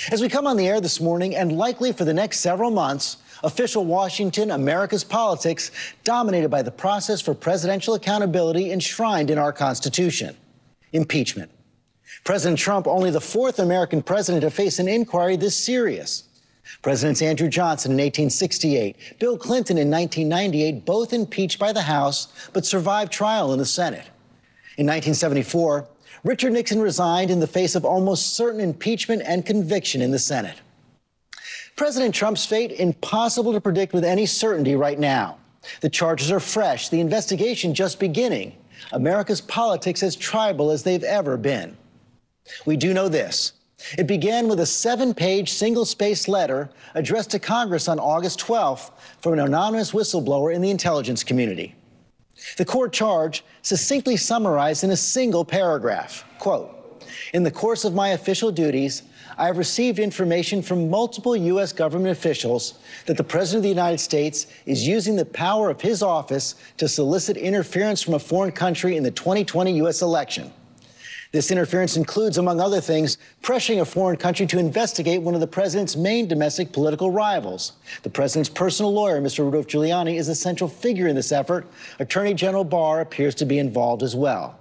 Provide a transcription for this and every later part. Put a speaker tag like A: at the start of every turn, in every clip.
A: As we come on the air this morning, and likely for the next several months, official Washington, America's politics dominated by the process for presidential accountability enshrined in our Constitution: impeachment. President Trump, only the fourth American president to face an inquiry this serious. Presidents Andrew Johnson in 1868, Bill Clinton in 1998, both impeached by the House, but survived trial in the Senate. In 1974, Richard Nixon resigned in the face of almost certain impeachment and conviction in the Senate. President Trump's fate impossible to predict with any certainty right now. The charges are fresh, the investigation just beginning. America's politics as tribal as they've ever been. We do know this. It began with a 7-page single-spaced letter addressed to Congress on August 12th from an anonymous whistleblower in the intelligence community. The court charge succinctly summarized in a single paragraph, quote, "In the course of my official duties, I have received information from multiple U.S. government officials that the President of the United States is using the power of his office to solicit interference from a foreign country in the 2020 U.S. election. This interference includes, among other things, pressuring a foreign country to investigate one of the president's main domestic political rivals. The president's personal lawyer, Mr. Rudolph Giuliani, is a central figure in this effort. Attorney General Barr appears to be involved as well."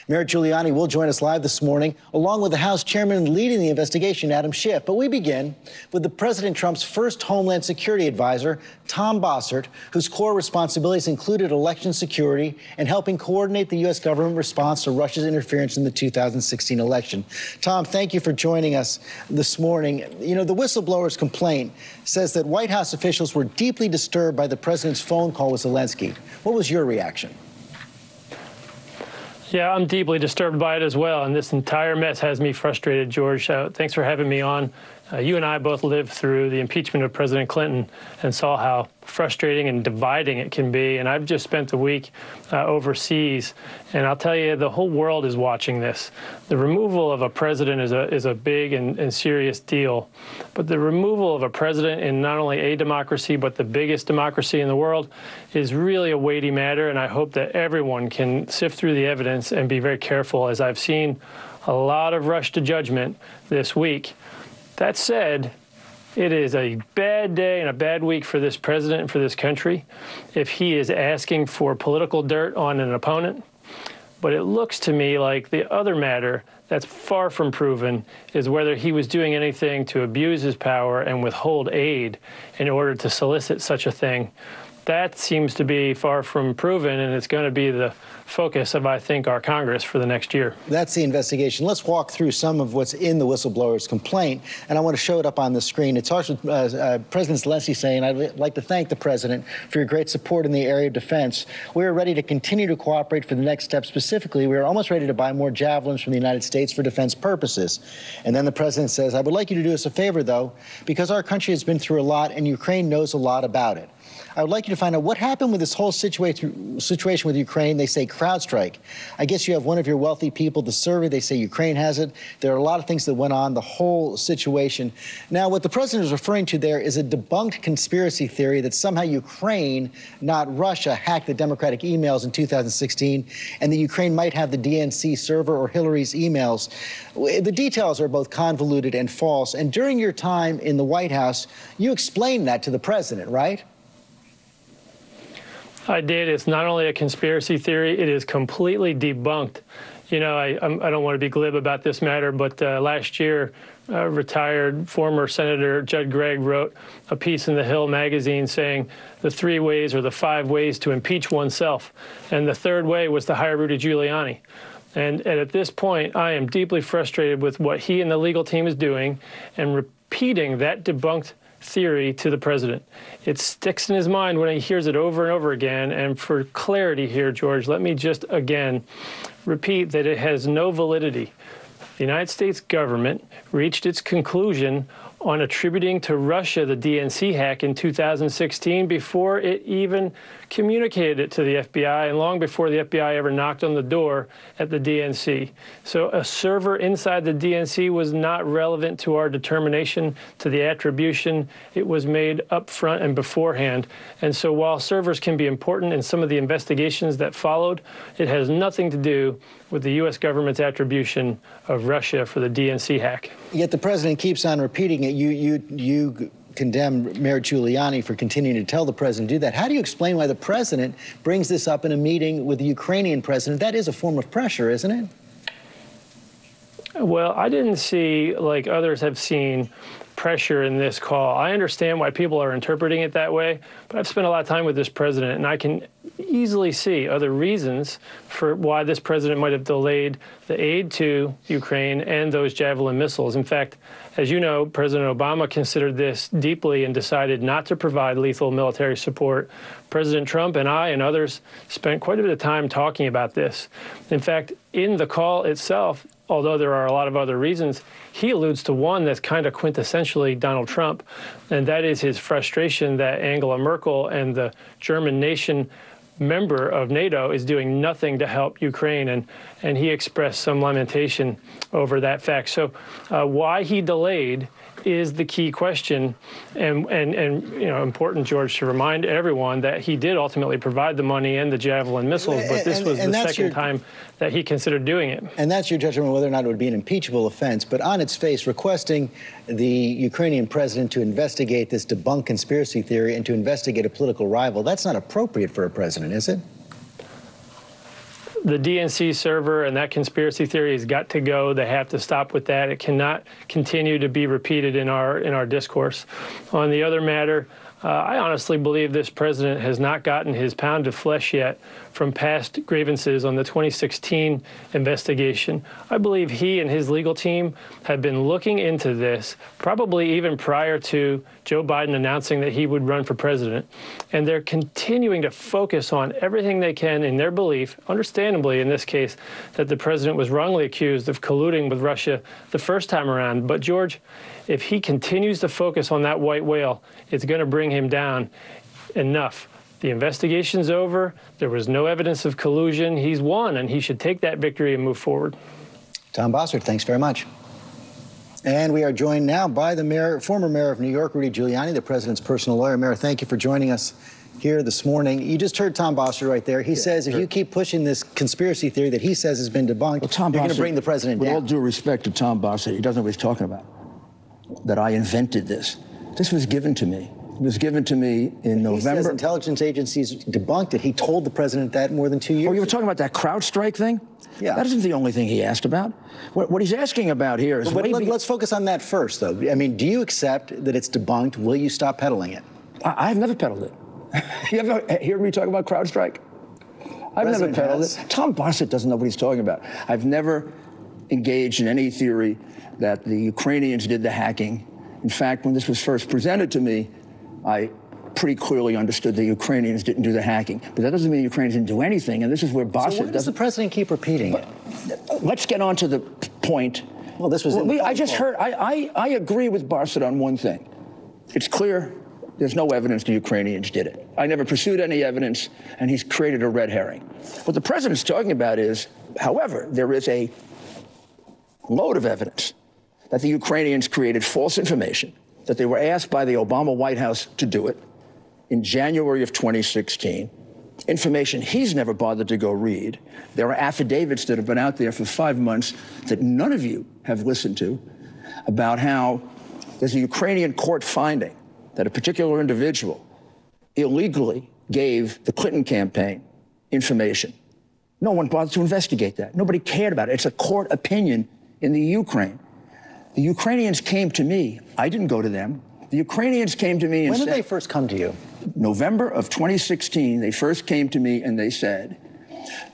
A: Mayor Giuliani will join us live this morning, along with the House chairman leading the investigation, Adam Schiff. But we begin with the President Trump's first Homeland Security advisor, Tom Bossert, whose core responsibilities included election security and helping coordinate the U.S. government response to Russia's interference in the 2016 election. Tom, thank you for joining us this morning. You know, the whistleblower's complaint says that White House officials were deeply disturbed by the president's phone call with Zelensky. What was your reaction?
B: Yeah, I'm deeply disturbed by it as well, and this entire mess has me frustrated, George. Thanks for having me on. You and I both lived through the impeachment of President Clinton and saw how frustrating and dividing it can be. And I've just spent the week overseas, and I'll tell you, the whole world is watching this. The removal of a president is a big and serious deal. But the removal of a president in not only a democracy, but the biggest democracy in the world is really a weighty matter. And I hope that everyone can sift through the evidence and be very careful, as I've seen a lot of rush to judgment this week. That said, it is a bad day and a bad week for this president and for this country if he is asking for political dirt on an opponent. But it looks to me like the other matter that's far from proven is whether he was doing anything to abuse his power and withhold aid in order to solicit such a thing. That seems to be far from proven, and it's going to be the focus of, I think, our Congress for the next year. That's the investigation. Let's walk through some of what's in the whistleblower's complaint, and I want to show it up on the screen. It starts with President Zelensky saying, "I'd like to thank the president for your great support in the area of defense. We are ready to continue to cooperate for the next step. Specifically, we are almost ready to buy more javelins from the United States for defense purposes." And then the president says, "I would like you to do us a favor, though, because our country has been through a lot and Ukraine knows a lot about it. I would like you to find out what happened with this whole situation with Ukraine. They say CrowdStrike. I guess you have one of your wealthy people, the survey, they say Ukraine has it. There are a lot of things that went on, the whole situation." Now, what the president is referring to there is a debunked conspiracy theory that somehow Ukraine, not Russia, hacked the Democratic emails in 2016, and that Ukraine might have the DNC server or Hillary's emails. The details are both convoluted and false. And during your time in the White House, you explained that to the president, right? I did. It's not only a conspiracy theory, it is completely debunked. You know, I don't want to be glib about this matter, but last year, retired former Senator Judd Gregg wrote a piece in the Hill magazine saying the 3 ways or the 5 ways to impeach oneself. And the third way was to hire Rudy Giuliani. And at this point, I am deeply frustrated with what he and the legal team is doing and repeating that debunked theory to the president. It sticks in his mind when he hears it over and over again. And for clarity here, George, let me just again repeat that it has no validity. The United States government reached its conclusion on attributing to Russia the DNC hack in 2016 before it even communicated it to the FBI and long before the FBI ever knocked on the door at the DNC. So a server inside the DNC was not relevant to our determination to the attribution. It was made up front and beforehand. And so while servers can be important in some of the investigations that followed, it has nothing to do with the U.S. government's attribution of Russia for the DNC hack.
A: Yet the president keeps on repeating it. You condemn Mayor Giuliani for continuing to tell the president to do that. How do you explain why the president brings this up in a meeting with the Ukrainian president? That is a form of pressure, isn't it?
B: Well, I didn't see, like others have seen, pressure in this call. I understand why people are interpreting it that way, but I've spent a lot of time with this president, and I can easily see other reasons for why this president might have delayed the aid to Ukraine and those Javelin missiles. In fact, as you know, President Obama considered this deeply and decided not to provide lethal military support. President Trump and I and others spent quite a bit of time talking about this. In fact, in the call itself, although there are a lot of other reasons, he alludes to one that's kind of quintessentially Donald Trump, and that is his frustration that Angela Merkel and the German nation member of NATO is doing nothing to help Ukraine, and he expressed some lamentation over that fact. So why he delayed is the key question, and you know, important, George, to remind everyone that he did ultimately provide the money and the Javelin missiles, but this was the second time that he considered doing it. And
A: that's your judgment whether or not it would be an impeachable offense. But on its face, requesting the Ukrainian president to investigate this debunked conspiracy theory and to investigate a political rival, that's not appropriate for a president, is it?
B: The DNC server and that conspiracy theory has got to go. They have to stop with that. It cannot continue to be repeated in our discourse. On the other matter, I honestly believe this president has not gotten his pound of flesh yet from past grievances on the 2016 investigation. I believe he and his legal team have been looking into this, probably even prior to Joe Biden announcing that he would run for president. And they're continuing to focus on everything they can in their belief, understandably in this case, that the president was wrongly accused of colluding with Russia the first time around. But George, if he continues to focus on that white whale, it's going to bring him down. Enough. The investigation's over. There was no evidence of collusion. He's won, and he should take that victory and move forward.
A: Tom Bossert, thanks very much. And we are joined now by the former mayor of New York, Rudy Giuliani, the president's personal lawyer. Mayor, thank you for joining us here this morning. You just heard Tom Bossert right there. He says if you keep pushing this conspiracy theory that he says has been debunked, you're going to bring the president down.
C: With all due respect to Tom Bossert, he doesn't know what he's talking about, that I invented this. This was given to me. It was given to me in November. He says
A: intelligence agencies debunked it. He told the president that more than 2 years ago.
C: Oh, you were talking about that CrowdStrike thing?
A: Yeah.
C: That isn't the only thing he asked about. What he's asking about here is...
A: Let's focus on that first, though. I mean, do you accept that it's debunked? Will you stop peddling it?
C: I've never peddled it. You ever hear me talk about CrowdStrike? I've never peddled it. Tom Bossert doesn't know what he's talking about. I've never engaged in any theory that the Ukrainians did the hacking. In fact, when this was first presented to me, I pretty clearly understood the Ukrainians didn't do the hacking. But that doesn't mean the Ukrainians didn't do anything, and this is where Bossert doesn't...
A: So why does the president keep repeating it?
C: Let's get on to the point.
A: Well, this was...
C: I just heard... I agree with Bossert on one thing. It's clear there's no evidence the Ukrainians did it. I never pursued any evidence, and he's created a red herring. What the president's talking about is, however, there is a load of evidence that the Ukrainians created false information, that they were asked by the Obama White House to do it in January of 2016, information he's never bothered to go read. There are affidavits that have been out there for 5 months that none of you have listened to about how there's a Ukrainian court finding that a particular individual illegally gave the Clinton campaign information. No one bothered to investigate that. Nobody cared about it. It's a court opinion in the Ukraine. The Ukrainians came to me. I didn't go to them. The Ukrainians came to me and said...
A: When did they first come to you?
C: November of 2016, they first came to me and they said,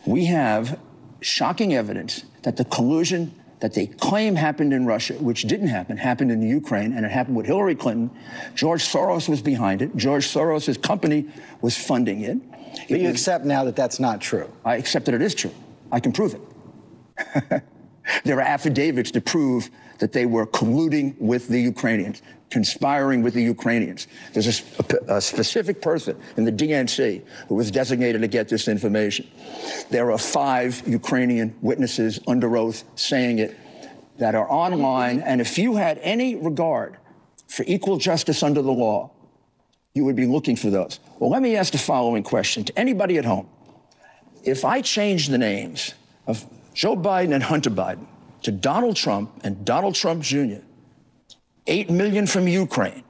C: we have shocking evidence that the collusion that they claim happened in Russia, which didn't happen, happened in the Ukraine, and it happened with Hillary Clinton. George Soros was behind it. George Soros' company was funding it.
A: But you accept now that that's not true?
C: I accept that it is true. I can prove it. There are affidavits to prove that they were colluding with the Ukrainians, conspiring with the Ukrainians. There's a specific person in the DNC who was designated to get this information. There are 5 Ukrainian witnesses under oath saying it that are online, and if you had any regard for equal justice under the law, you would be looking for those. Well, let me ask the following question to anybody at home. If I change the names of Joe Biden and Hunter Biden to Donald Trump and Donald Trump Jr., 8 million from Ukraine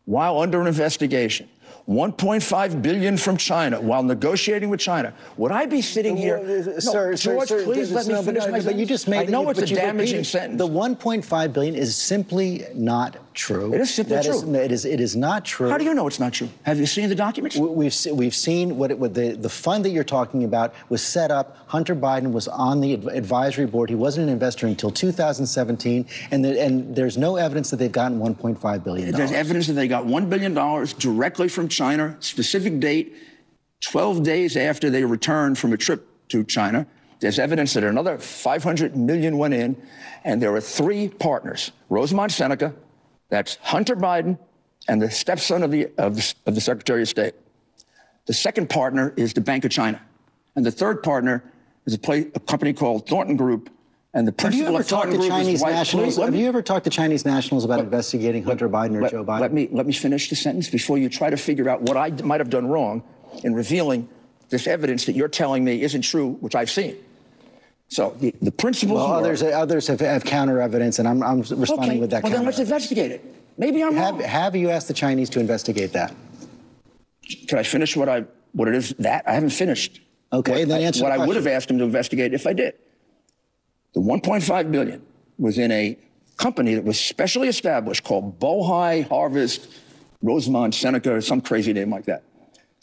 C: while under an investigation, 1.5 billion from China while negotiating with China, would I be sitting here?
A: George,
C: please let me finish my sentence.
A: But you just made.
C: I know it's a damaging sentence.
A: The 1.5 billion is simply not true.
C: It is simply true.
A: It is not true.
C: How do you know it's not true? Have you seen the documents?
A: We've seen what the fund that you're talking about was set up. Hunter Biden was on the advisory board. He wasn't an investor until 2017, and there's no evidence that they've gotten 1.5 billion.
C: There's evidence that they got $1 billion directly from China, specific date, 12 days after they returned from a trip to China. There's evidence that another 500 million went in, and there are 3 partners: Rosemont Seneca, that's Hunter Biden, and the stepson of the Secretary of State. The second partner is the Bank of China, and the third partner is a company called Thornton Group. And the principal of Thornton Group is white.
A: Have you ever talked to Chinese nationals about investigating Hunter Biden or Joe Biden?
C: Let me finish the sentence before you try to figure out what I might have done wrong in revealing this evidence that you're telling me isn't true, which I've seen. So the principles.
A: Well, others have counter evidence, and I'm responding with that.
C: Well, then let's investigate it. Maybe I'm wrong.
A: Have you asked the Chinese to investigate that?
C: Can I finish what it is that I haven't finished?
A: Okay, then answer
C: what
A: the
C: I would have asked them to investigate if I did. The 1.5 billion was in a company that was specially established called Bohai Harvest Rosemont Seneca, or some crazy name like that.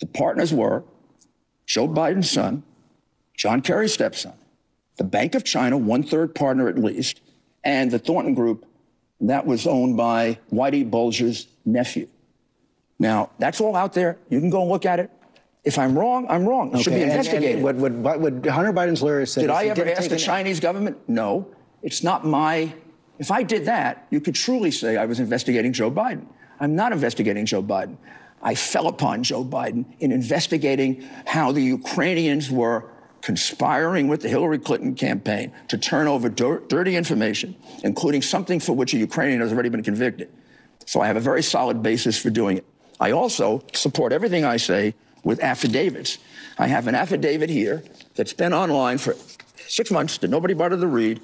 C: The partners were Joe Biden's son, John Kerry's stepson, the Bank of China, 1/3 partner at least, and the Thornton Group that was owned by Whitey Bulger's nephew. Now, that's all out there. You can go and look at it. If I'm wrong, I'm wrong. It should be investigated.
A: What Hunter Biden's lawyer said.
C: Did I ever ask the Chinese government? No. It's not my. If I did that, you could truly say I was investigating Joe Biden. I'm not investigating Joe Biden. I fell upon Joe Biden in investigating how the Ukrainians were conspiring with the Hillary Clinton campaign to turn over dirty information, including something for which a Ukrainian has already been convicted. So I have a very solid basis for doing it. I also support everything I say with affidavits. I have an affidavit here that's been online for 6 months that nobody bothered to read,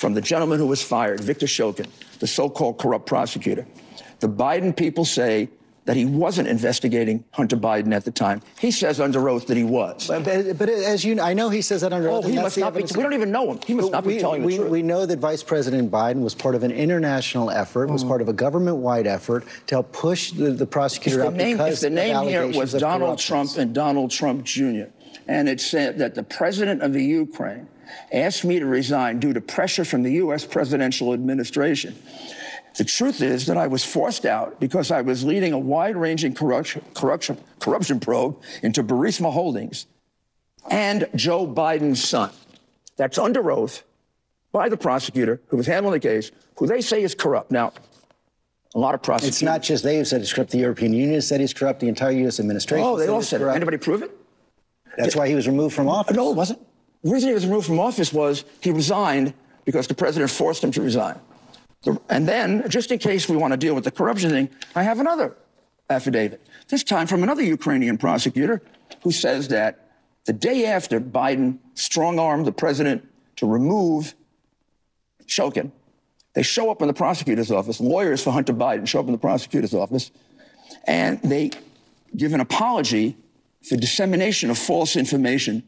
C: from the gentleman who was fired, Victor Shokin, the so-called corrupt prosecutor. The Biden people say that he wasn't investigating Hunter Biden at the time. He says under oath that he was.
A: But as you know, I know he says that under oath.
C: He must not be. We don't even know him. He must not be telling the truth.
A: We know that Vice President Biden was part of an international effort, was part of a government-wide effort to help push the prosecutor out because
C: if the name here was Donald Trump and Donald Trump Jr., and it said that the president of the Ukraine asked me to resign due to pressure from the U.S. presidential administration. The truth is that I was forced out because I was leading a wide-ranging corruption probe into Burisma Holdings and Joe Biden's son. That's under oath by the prosecutor who was handling the case, who they say is corrupt. Now, a lot of prosecutors.
A: It's not just they have said he's corrupt. The European Union has said he's corrupt. The entire U.S. administration.
C: Oh, they all said it. Anybody prove it?
A: That's why he was removed from office.
C: No, it wasn't. The reason he was removed from office was he resigned because the president forced him to resign. And then, just in case we want to deal with the corruption thing, I have another affidavit, this time from another Ukrainian prosecutor who says that the day after Biden strong-armed the president to remove Shokin, they show up in the prosecutor's office, lawyers for Hunter Biden show up in the prosecutor's office, and they give an apology for dissemination of false information.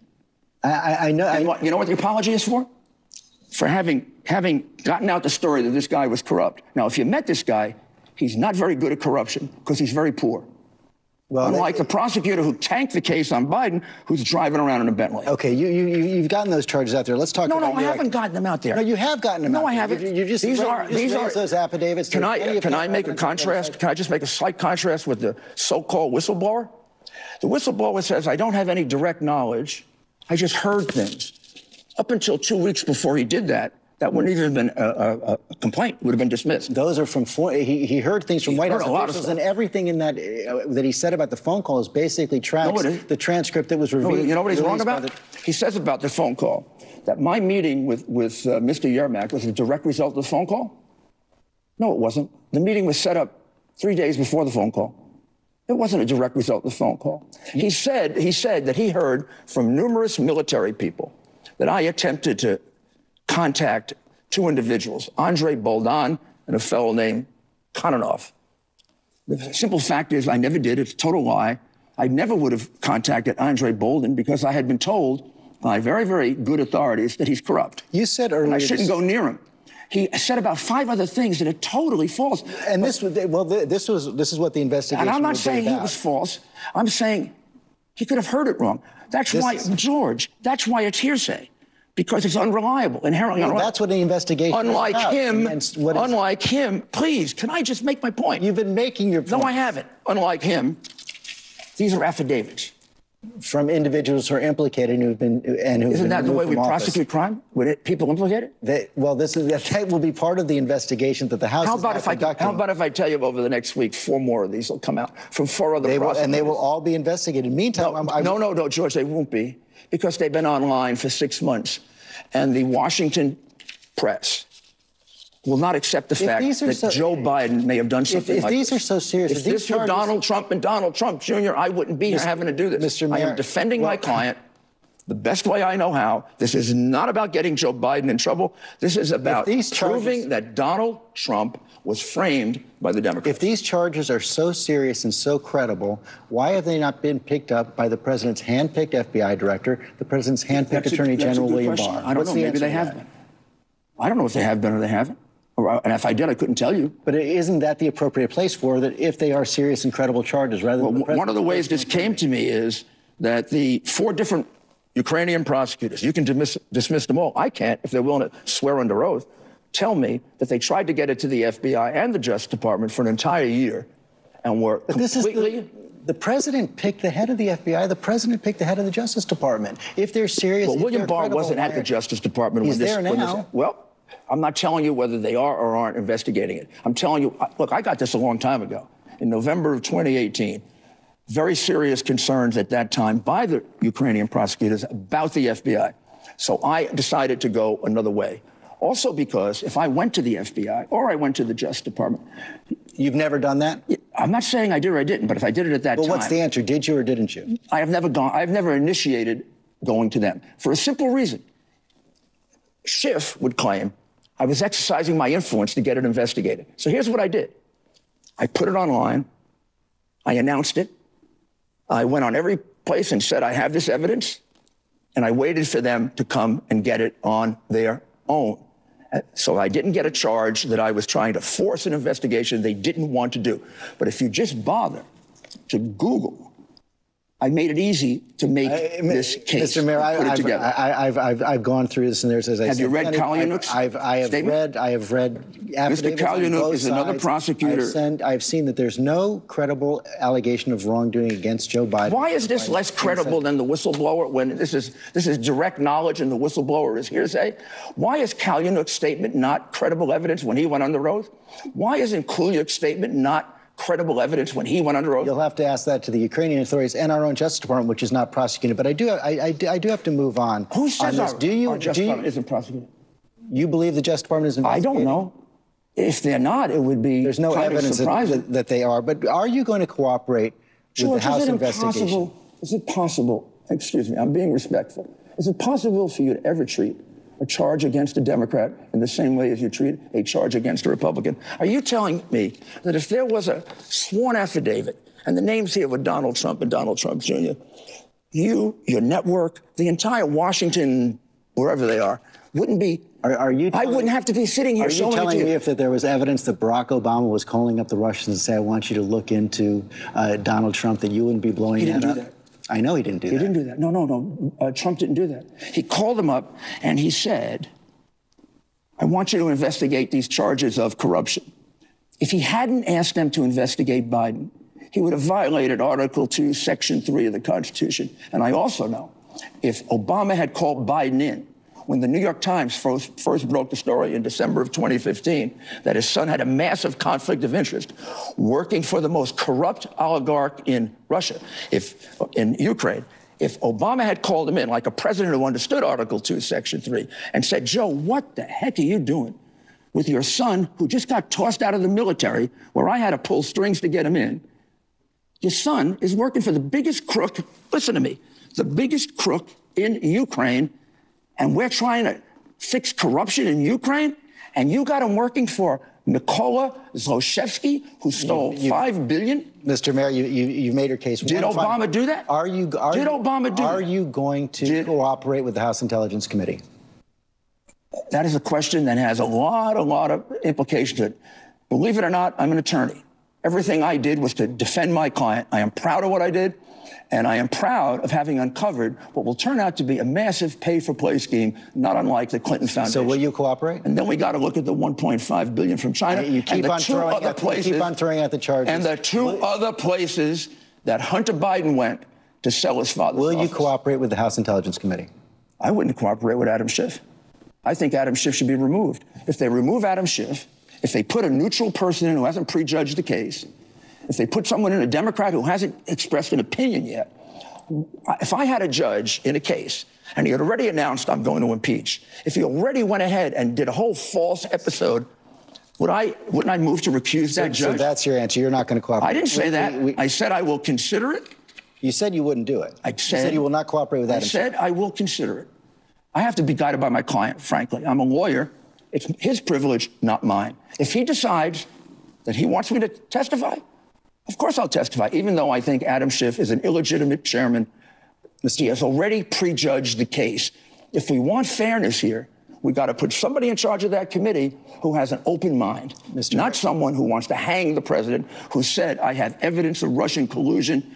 A: I know.
C: And you know what the apology is for? For having gotten out the story that this guy was corrupt. Now, if you met this guy, he's not very good at corruption because he's very poor. Well, unlike the prosecutor who tanked the case on Biden, who's driving around in a Bentley.
A: Okay, you've gotten those charges out there. Let's talk about
C: No, I haven't gotten them out there.
A: No, you have gotten them out there.
C: No, I haven't.
A: You just
C: these are
A: those affidavits.
C: Can I make a contrast? Can I just make a slight contrast with the so-called whistleblower? The whistleblower says, I don't have any direct knowledge. I just heard things. Up until 2 weeks before he did that That wouldn't even have been a complaint. It would have been dismissed.
A: Those are from he heard things from White House officials, and everything in that that he said about the phone call is basically tracks the transcript that was revealed.
C: You know what he's wrong about? He says about the phone call that my meeting with Mr. Yermak was a direct result of the phone call. No, it wasn't. The meeting was set up 3 days before the phone call. It wasn't a direct result of the phone call. He said that he heard from numerous military people that I attempted to contact two individuals, Andrei Boldan and a fellow named Kononov. The simple fact is I never did. It's a total lie. I never would have contacted Andrei Boldan because I had been told by very, very good authorities that he's corrupt.
A: You said earlier
C: I shouldn't go near him. He said about 5 other things that are totally false.
A: And this is what the investigation.
C: And I'm not saying he was false. I'm saying he could have heard it wrong. That's why, George. That's why it's hearsay, because it's unreliable, inherently unreliable.
A: That's what the investigation.
C: Unlike him. Please, can I just make my point?
A: You've been making your point.
C: No, I haven't. Unlike him, these are affidavits
A: from individuals who are implicated and who've been
C: Isn't that the way we prosecute crime? With people implicated?
A: That will be part of the investigation that the House is conducting.
C: How about if I tell you over the next week 4 more of these will come out from 4 other prosecutors?
A: And they will all be investigated. Meantime,
C: no, George, they won't be, because they've been online for 6 months, and the Washington press will not accept the fact that Joe Biden may have done something like this.
A: If these are so serious,
C: if this were Donald Trump and Donald Trump Jr., I wouldn't be here having to do this.
A: Mr. Mayor,
C: I am defending my client the best way I know how. This is not about getting Joe Biden in trouble. This is about proving that Donald Trump was framed by the Democrats.
A: If these charges are so serious and so credible, why have they not been picked up by the president's hand-picked FBI director, the president's hand-picked Attorney General William Barr?
C: I don't know. Maybe they have been. I don't know if they have been or they haven't. And if I did, I couldn't tell you.
A: But isn't that the appropriate place for that if they are serious and credible charges rather than
C: one of the ways this came to me is that the 4 different Ukrainian prosecutors, you can dismiss them all. I can't, if they're willing to swear under oath, tell me that they tried to get it to the FBI and the Justice Department for an entire year and were completely...
A: The president picked the head of the FBI. The president picked the head of the Justice Department. If they're serious...
C: Well, William Barr wasn't at the Justice Department when this...
A: He's there now.
C: Well, I'm not telling you whether they are or aren't investigating it. I'm telling you, look, I got this a long time ago. In November of 2018, very serious concerns at that time by the Ukrainian prosecutors about the FBI. So I decided to go another way. Also because if I went to the FBI or I went to the Justice Department...
A: You've never done that?
C: I'm not saying I did or I didn't, but if I did it at that time...
A: Well, what's the answer? Did you or didn't you?
C: I've never initiated going to them for a simple reason. Schiff would claim I was exercising my influence to get it investigated. So here's what I did. I put it online. I announced it. I went on every place and said, I have this evidence. And I waited for them to come and get it on their own. So I didn't get a charge that I was trying to force an investigation they didn't want to do. But if you just bother to Google, I made it easy to make this case.
A: Mr. Mayor, I've gone through this, and there's, as I said,
C: have you read Kalyunuk's
A: statement? I have read.
C: Mr. Kalyunuk is another prosecutor.
A: I've seen that there's no credible allegation of wrongdoing against Joe Biden.
C: Why is this less credible than the whistleblower when this is direct knowledge and the whistleblower is hearsay? Why is Kalyunuk's statement not credible evidence when he went under oath? Why isn't Kalyunuk's statement not credible evidence when he went under oath?
A: You'll have to ask that to the Ukrainian authorities and our own Justice Department, which is not prosecuting. But I do have to move on.
C: Who says
A: our
C: Justice Department isn't prosecuting?
A: You believe the Justice Department is investigating?
C: I don't know. If they're not, it would be
A: There's no evidence that they are. But are you going to cooperate with the House investigation?
C: Is it possible, excuse me, I'm being respectful. Is it possible for you to ever treat a charge against a Democrat in the same way as you treat a charge against a Republican? Are you telling me that if there was a sworn affidavit, and the names here were Donald Trump and Donald Trump Jr., you, your network, the entire Washington, wherever they are, wouldn't be... I wouldn't have to be sitting here showing it to you.
A: Are you telling me if there was evidence that Barack Obama was calling up the Russians and say, I want you to look into Donald Trump, that you wouldn't be blowing that up?
C: He didn't do that.
A: I know he didn't do that.
C: He didn't do that. No. Trump didn't do that. He called them up and he said, I want you to investigate these charges of corruption. If he hadn't asked them to investigate Biden, he would have violated Article 2, Section 3 of the Constitution. And I also know if Obama had called Biden in, when the New York Times first broke the story in December of 2015 that his son had a massive conflict of interest working for the most corrupt oligarch in Russia, in Ukraine. If Obama had called him in, like a president who understood Article 2, Section 3, and said, Joe, what the heck are you doing with your son who just got tossed out of the military where I had to pull strings to get him in? Your son is working for the biggest crook, listen to me, the biggest crook in Ukraine, and we're trying to fix corruption in Ukraine, and you got him working for Mykola Zlochevsky, who stole $5 billion?
A: Mr. Mayor, you've made your case.
C: Did Obama do that?
A: Are you going to cooperate with the House Intelligence Committee?
C: That is a question that has a lot of implications to it. Believe it or not, I'm an attorney. Everything I did was to defend my client. I am proud of what I did, and I am proud of having uncovered what will turn out to be a massive pay-for-play scheme, not unlike the Clinton Foundation.
A: So will you cooperate?
C: And then we got to look at the $1.5 billion from China.
A: You keep on throwing out the charges.
C: And the two other places that Hunter Biden went to sell his father's office.
A: Will you cooperate with the House Intelligence Committee?
C: I wouldn't cooperate with Adam Schiff. I think Adam Schiff should be removed. If they remove Adam Schiff, if they put a neutral person in who hasn't prejudged the case, if they put someone in, a Democrat who hasn't expressed an opinion yet, if I had a judge in a case and he had already announced I'm going to impeach, if he already went ahead and did a whole false episode, wouldn't I move to recuse that judge?
A: So that's your answer. You're not going to cooperate.
C: I didn't say that. I said I will consider it.
A: You said you wouldn't do it.
C: You
A: said you will not cooperate with Adam Schiff.
C: I said I will consider it. I have to be guided by my client, frankly. I'm a lawyer. It's his privilege, not mine. If he decides that he wants me to testify, of course I'll testify, even though I think Adam Schiff is an illegitimate chairman. He has already prejudged the case. If we want fairness here, we got to put somebody in charge of that committee who has an open mind, not someone who wants to hang the president, who said, I have evidence of Russian collusion.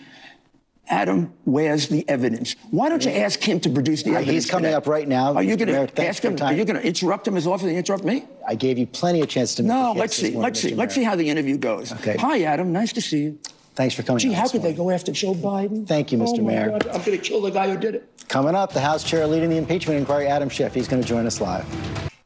C: Adam, where's the evidence? Why don't you ask him to produce the evidence?
A: He's coming up right now.
C: Are you going to ask him? Are you going to interrupt him as often as you interrupt me?
A: I gave you plenty of chance to make
C: No, let's see. Let's see how the interview goes.
A: Okay.
C: Hi, Adam. Nice to see you.
A: Thanks for coming.
C: Gee, how could they go after Joe Biden?
A: Thank you, Mr. Mayor.
C: God, I'm going to kill the guy who did it.
A: Coming up, the House Chair leading the impeachment inquiry, Adam Schiff. He's going to join us live.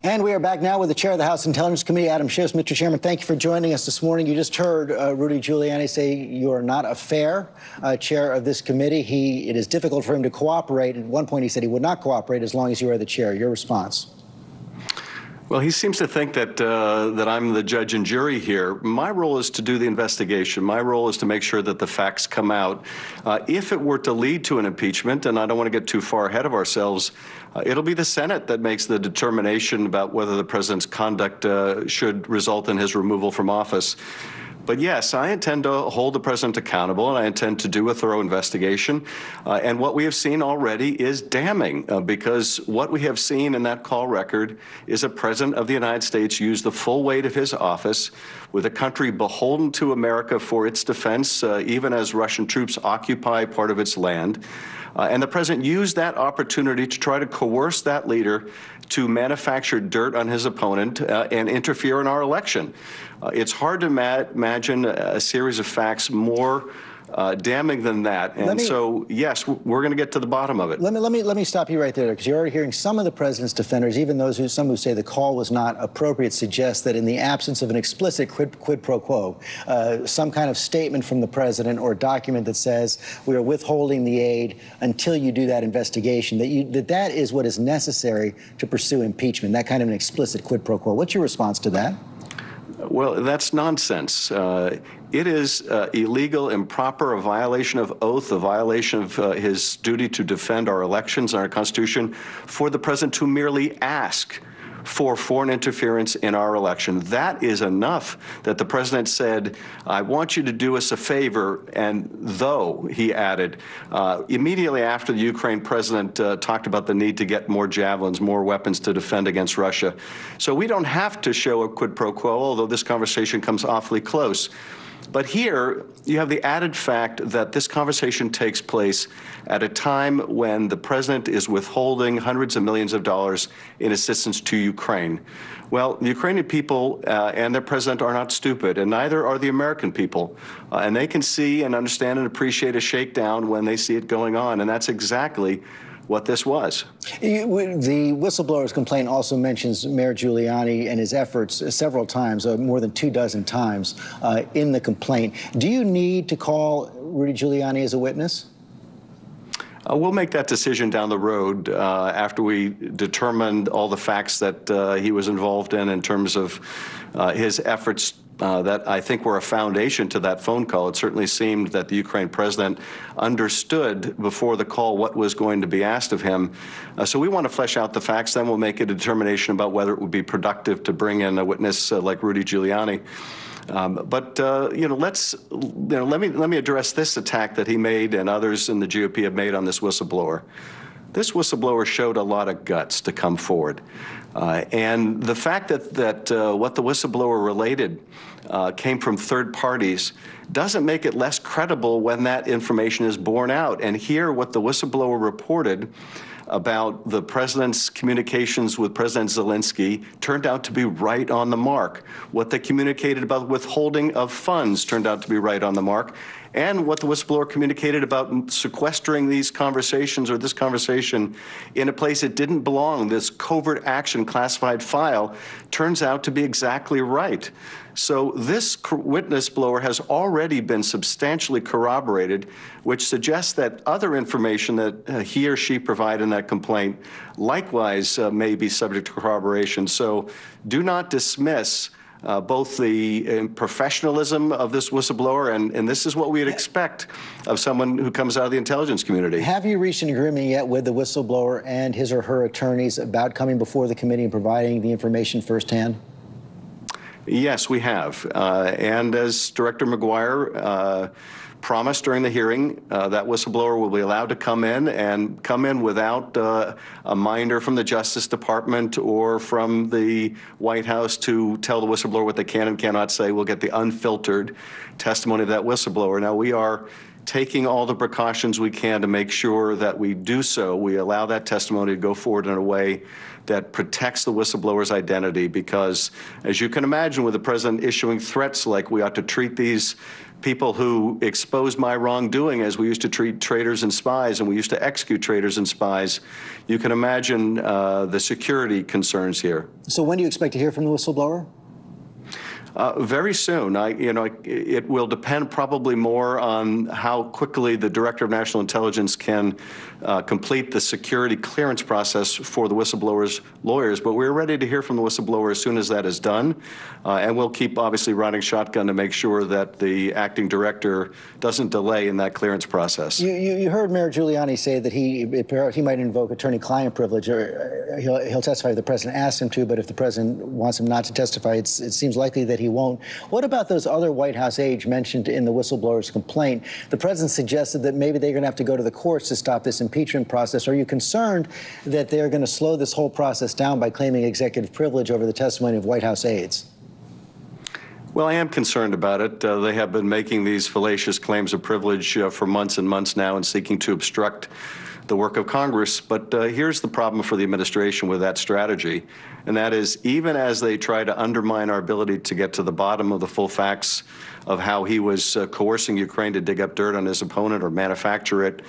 A: And we are back now with the Chair of the House Intelligence Committee, Adam Schiff. Mr. Chairman, thank you for joining us this morning. You just heard Rudy Giuliani say you are not a fair chair of this committee. It is difficult for him to cooperate. At one point, he said he would not cooperate as long as you are the chair. Your response?
D: Well, he seems to think that I'm the judge and jury here. My role is to do the investigation. My role is to make sure that the facts come out. If it were to lead to an impeachment, and I don't want to get too far ahead of ourselves, it'll be the Senate that makes the determination about whether the president's conduct should result in his removal from office. But yes, I intend to hold the president accountable, and I intend to do a thorough investigation. And what we have seen already is damning, because what we have seen in that call record is a president of the United States use the full weight of his office with a country beholden to America for its defense, even as Russian troops occupy part of its land. And the president used that opportunity to try to coerce that leader to manufacture dirt on his opponent and interfere in our election. It's hard to imagine a series of facts more damning than that. And so, yes, we're going to get to the bottom of it.
A: Let me stop you right there, because you're already hearing some of the president's defenders, even some who say the call was not appropriate, suggest that in the absence of an explicit quid pro quo, some kind of statement from the president or document that says we are withholding the aid until you do that investigation, that is what is necessary to pursue impeachment, that kind of an explicit quid pro quo. What's your response to that?
D: Well, that's nonsense. It is illegal, improper, a violation of oath, a violation of his duty to defend our elections and our Constitution for the president to merely ask for foreign interference in our election. That is enough that the president said, I want you to do us a favor, and though, he added, immediately after the Ukraine president talked about the need to get more javelins, more weapons to defend against Russia. So we don't have to show a quid pro quo, although this conversation comes awfully close. But here, you have the added fact that this conversation takes place at a time when the president is withholding hundreds of millions of dollars in assistance to Ukraine. Well, the Ukrainian people and their president are not stupid, and neither are the American people. And they can see and understand and appreciate a shakedown when they see it going on. And that's exactly what this was.
A: The whistleblower's complaint also mentions Mayor Giuliani and his efforts several times, more than 24 times in the complaint. Do you need to call Rudy Giuliani as a witness?
D: We'll make that decision down the road after we determine all the facts that he was involved in terms of his efforts that I think were a foundation to that phone call. It certainly seemed that the Ukraine president understood before the call what was going to be asked of him. So we want to flesh out the facts, then we'll make a determination about whether it would be productive to bring in a witness like Rudy Giuliani. Let me address this attack that he made and others in the GOP have made on this whistleblower. This whistleblower showed a lot of guts to come forward. And the fact that what the whistleblower related came from third parties doesn't make it less credible when that information is borne out. And here, what the whistleblower reported about the president's communications with President Zelensky turned out to be right on the mark. What they communicated about withholding of funds turned out to be right on the mark. And what the whistleblower communicated about sequestering these conversations or this conversation in a place it didn't belong, this covert action classified file, turns out to be exactly right. So this witness blower has already been substantially corroborated, which suggests that other information that he or she provided in that complaint likewise may be subject to corroboration. So do not dismiss both the professionalism of this whistleblower, and this is what we'd expect of someone who comes out of the intelligence community.
A: Have you reached an agreement yet with the whistleblower and his or her attorneys about coming before the committee and providing the information firsthand?
D: Yes, we have. And as Director McGuire promised during the hearing, that whistleblower will be allowed to come in without a minder from the Justice Department or from the White House to tell the whistleblower what they can and cannot say. We'll get the unfiltered testimony of that whistleblower. Now, we are taking all the precautions we can to make sure that we do so. We allow that testimony to go forward in a way that protects the whistleblower's identity, because, as you can imagine, with the president issuing threats like we ought to treat these people who exposed my wrongdoing as we used to treat traitors and spies, and we used to execute traitors and spies, you can imagine the security concerns here.
A: So when do you expect to hear from the whistleblower?
D: Very soon. It will depend probably more on how quickly the Director of National Intelligence can complete the security clearance process for the whistleblower's lawyers. But we're ready to hear from the whistleblower as soon as that is done. And we'll keep obviously riding shotgun to make sure that the acting director doesn't delay in that clearance process.
A: You heard Mayor Giuliani say that he might invoke attorney-client privilege, or he'll testify if the president asks him to, but if the president wants him not to testify, it seems likely that he won't. What about those other White House aides mentioned in the whistleblower's complaint? The president suggested that maybe they're going to have to go to the courts to stop this impeachment process. Are you concerned that they're going to slow this whole process down by claiming executive privilege over the testimony of White House aides?
D: Well, I am concerned about it. They have been making these fallacious claims of privilege for months and months now and seeking to obstruct the work of Congress. But here's the problem for the administration with that strategy, and that is, even as they try to undermine our ability to get to the bottom of the full facts of how he was coercing Ukraine to dig up dirt on his opponent or manufacture it,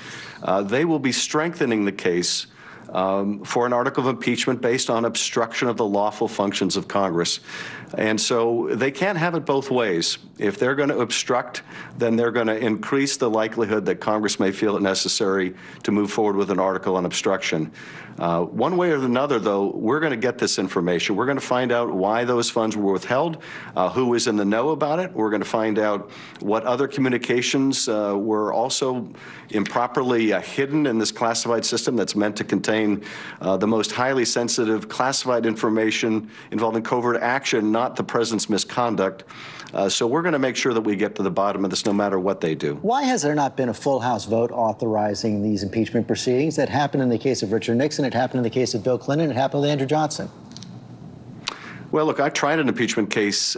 D: they will be strengthening the case for an article of impeachment based on obstruction of the lawful functions of Congress. And so they can't have it both ways. If they're going to obstruct, then they're going to increase the likelihood that Congress may feel it necessary to move forward with an article on obstruction. One way or another, though, we're going to get this information. We're going to find out why those funds were withheld, who was in the know about it. We're going to find out what other communications were also improperly hidden in this classified system that's meant to contain the most highly sensitive classified information involving covert action, not the president's misconduct. So we're going to make sure that we get to the bottom of this no matter what they do.
A: Why has there not been a full House vote authorizing these impeachment proceedings? That happened in the case of Richard Nixon, it happened in the case of Bill Clinton, it happened with Andrew Johnson.
D: Well, look, I tried an impeachment case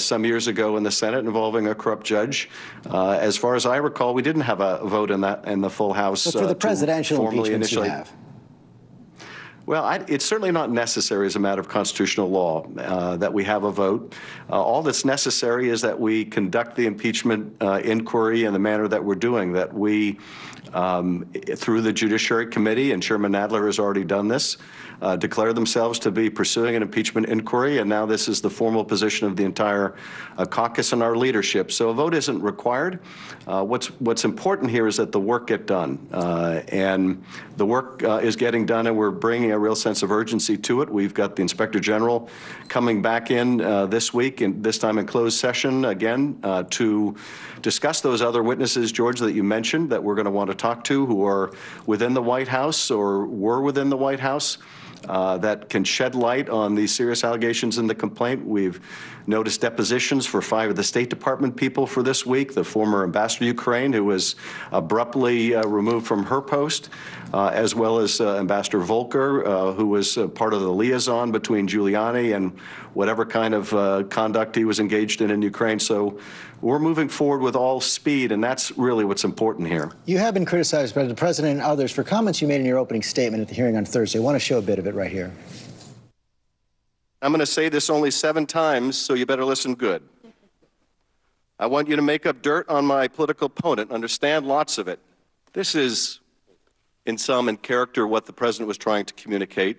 D: some years ago in the Senate involving a corrupt judge. As far as I recall, we didn't have a vote in the full House.
A: But for the presidential impeachments you have.
D: Well, it's certainly not necessary as a matter of constitutional law that we have a vote. All that's necessary is that we conduct the impeachment inquiry in the manner that we're doing, that we, through the Judiciary Committee, and Chairman Nadler has already done this, declare themselves to be pursuing an impeachment inquiry, and now this is the formal position of the entire caucus and our leadership. So a vote isn't required. What's important here is that the work get done, and the work is getting done, and we're bringing a real sense of urgency to it. We've got the Inspector General coming back in this week, and this time in closed session again, to discuss those other witnesses, George, that you mentioned that we're going to want to talk to, who are within the White House or were within the White House, that can shed light on these serious allegations in the complaint. We've noticed depositions for 5 of the State Department people for this week, the former ambassador to Ukraine, who was abruptly removed from her post, as well as Ambassador Volker, who was part of the liaison between Giuliani and whatever kind of conduct he was engaged in Ukraine. So we're moving forward with all speed, and that's really what's important here. You have been criticized by the president and others for comments you made in your opening statement at the hearing on Thursday. I want to show a bit of it right here. I'm going to say this only 7 times, so you better listen good. I want you to make up dirt on my political opponent, understand lots of it. This is, in sum and character, what the president was trying to communicate.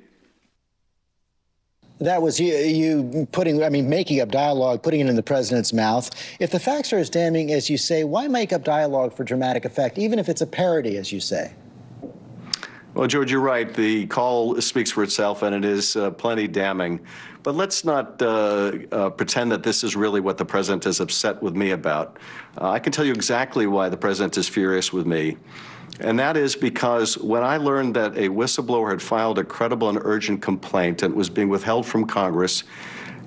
D: That was you putting, making up dialogue, putting it in the president's mouth. If the facts are as damning as you say, why make up dialogue for dramatic effect, even if it's a parody, as you say? Well, George, you're right. The call speaks for itself, and it is plenty damning. But let's not pretend that this is really what the president is upset with me about. I can tell you exactly why the president is furious with me. And that is because when I learned that a whistleblower had filed a credible and urgent complaint and was being withheld from Congress,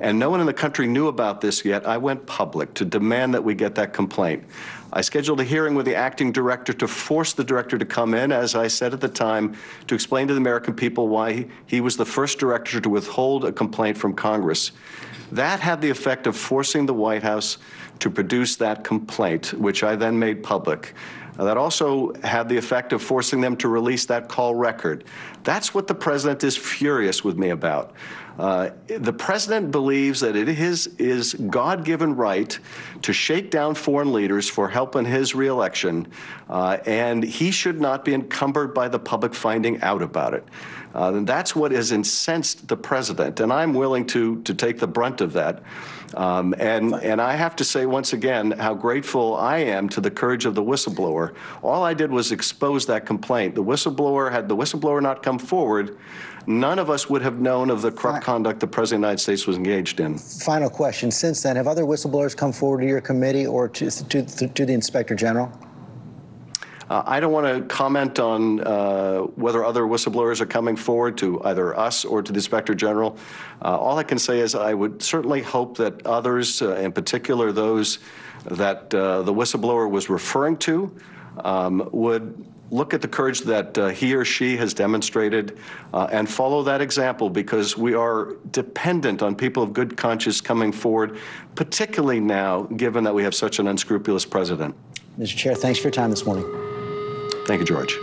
D: and no one in the country knew about this yet, I went public to demand that we get that complaint. I scheduled a hearing with the acting director to force the director to come in, as I said at the time, to explain to the American people why he was the first director to withhold a complaint from Congress. That had the effect of forcing the White House to produce that complaint, which I then made public. That also had the effect of forcing them to release that call record. That's what the president is furious with me about. The president believes that it is his God-given right to shake down foreign leaders for help in his reelection, and he should not be encumbered by the public finding out about it. And that's what has incensed the president, and I'm willing to take the brunt of that. And I have to say once again how grateful I am to the courage of the whistleblower. All I did was expose that complaint. The whistleblower, had the whistleblower not come forward, none of us would have known of the corrupt conduct the President of the United States was engaged in. Final question. Since then, have other whistleblowers come forward to your committee or to the Inspector General? I don't want to comment on whether other whistleblowers are coming forward to either us or to the Inspector General. All I can say is I would certainly hope that others, in particular those that the whistleblower was referring to, would look at the courage that he or she has demonstrated and follow that example, because we are dependent on people of good conscience coming forward, particularly now, given that we have such an unscrupulous president. Mr. Chair, thanks for your time this morning. Thank you, George.